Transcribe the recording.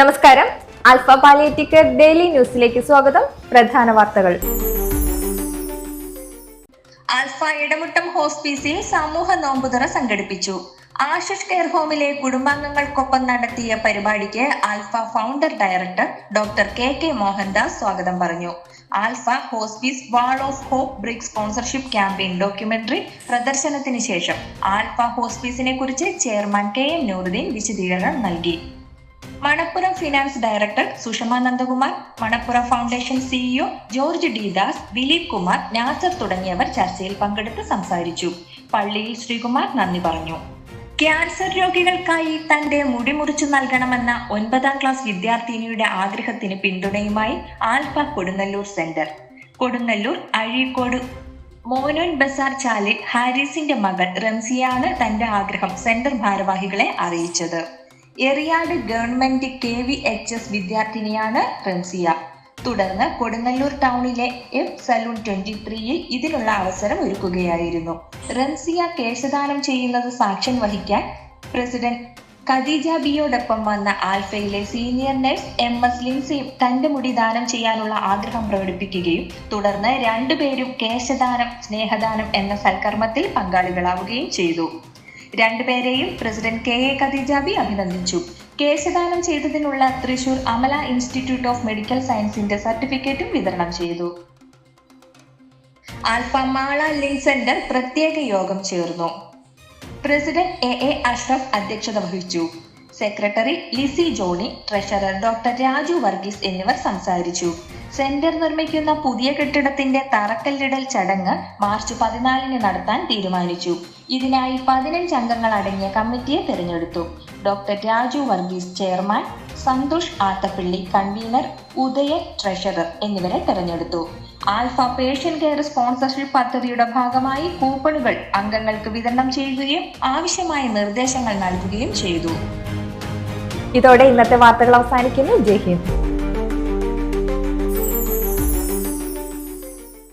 നമസ്കാരം. Alpha palliative care daily ന്യൂസിലേക്ക് സ്വാഗതം. പ്രധാന വാർത്തകൾ. ആൽഫ ഇടമുട്ടം ഹോസ്പീസിൽ സമൂഹ നോമ്പുതുറ സംഘടിപ്പിച്ചു. ആശിഷ് കെയർ ഹോമിലെ കുടുംബാംഗങ്ങൾക്കൊപ്പം നടത്തിയ പരിപാടിക്ക് Alpha founder director doctor K Mohandas സ്വാഗതം പറഞ്ഞു. Alpha hospice wall of hope brick sponsorship campaign documentary പ്രദർശനത്തിന് ശേഷം ആൽഫ ഹോസ്പീസിനെ കുറിച്ച് ചെയർമാൻ KM നൂറുദ്ദീൻ വിശദീകരണം നൽകി. Manappuram finance director Sushama Nandakumar, Manappuram foundation CEO George D Das, Dileep Kumar, Nasar തുടങ്ങിയവർ ചർച്ചയിൽ പങ്കെടുത്ത് സംസാരിച്ചു. പള്ളിയിൽ ശ്രീകുമാർ നന്ദി പറഞ്ഞു. ക്യാൻസർ രോഗികൾക്കായി തന്റെ മുടി മുറിച്ചു നൽകണമെന്ന 9ാം ക്ലാസ് വിദ്യാർത്ഥിനിയുടെ ആഗ്രഹത്തിന് പിന്തുണയുമായി ആൽഫ കൊടുങ്ങല്ലൂർ സെന്റർ. കൊടുങ്ങല്ലൂർ അഴീക്കോട് മോനോൻ ബസാർ ചാലിൽ ഹാരിസിന്റെ മകൾ റംസിയാണ് തന്റെ ആഗ്രഹം സെന്റർ ഭാരവാഹികളെ അറിയിച്ചത്. എറിയാട് ഗവൺമെന്റ് KVHS വിദ്യാർത്ഥിനിയാണ് റംസിയ. തുടർന്ന് കൊടുങ്ങല്ലൂർ ടൗണിലെ F സലൂൺ 23യിൽ ഇതിനുള്ള അവസരം ഒരുക്കുകയായിരുന്നു. റംസിയ കേശദാനം ചെയ്യുന്നത് സാക്ഷ്യം വഹിക്കാൻ പ്രസിഡന്റ് ഖദീജ ബിയോടൊപ്പം വന്ന ആൽഫയിലെ സീനിയർ നഴ്സ് MS ലിൻസിയും തന്റെ മുടി ദാനം ചെയ്യാനുള്ള ആഗ്രഹം പ്രകടിപ്പിക്കുകയും തുടർന്ന് രണ്ടുപേരും കേശദാനം സ്നേഹദാനം എന്ന സൽക്കർമ്മത്തിൽ പങ്കാളികളാവുകയും ചെയ്തു. രണ്ടുപേരെയും പ്രസിഡന്റ് KA ഖദീജ ബി അഭിനന്ദിച്ചു. കേശദാനം ചെയ്തതിനുള്ള Thrissur Amala institute of medical സയൻസിന്റെ സർട്ടിഫിക്കറ്റും വിതരണം ചെയ്തു. ആൽഫ മാള ലിങ്ക് സെന്റർ പ്രത്യേക യോഗം ചേർന്നു. പ്രസിഡന്റ് AA അഷ്റഫ് അധ്യക്ഷത വഹിച്ചു. Secretary Lissy Johny, treasurer doctor Raju Varghese എന്നിവർ സംസാരിച്ചു. സെന്റർ നിർമ്മിക്കുന്ന പുതിയ കെട്ടിടത്തിന്റെ തറക്കല്ലിടൽ ചടങ്ങ് മാർച്ച് 14 നടത്താൻ തീരുമാനിച്ചു. ഇതിനായി 15 അംഗങ്ങൾ അടങ്ങിയ കമ്മിറ്റിയെ തിരഞ്ഞെടുത്തു. Doctor Raju Varghese chairman, Santhosh Attappally convener, Udayan treasurer എന്നിവരെ തെരഞ്ഞെടുത്തു. ആൽഫ പേഷ്യന്റ് കെയർ സ്പോൺസർഷിപ്പ് പദ്ധതിയുടെ ഭാഗമായി കൂപ്പണുകൾ അംഗങ്ങൾക്ക് വിതരണം ചെയ്യുകയും ആവശ്യമായ നിർദ്ദേശങ്ങൾ നൽകുകയും ചെയ്തു. ഇതോടെ ഇന്നത്തെ വാർത്തകൾ അവസാനിക്കുന്നു. ജയ് ഹിന്ദ്.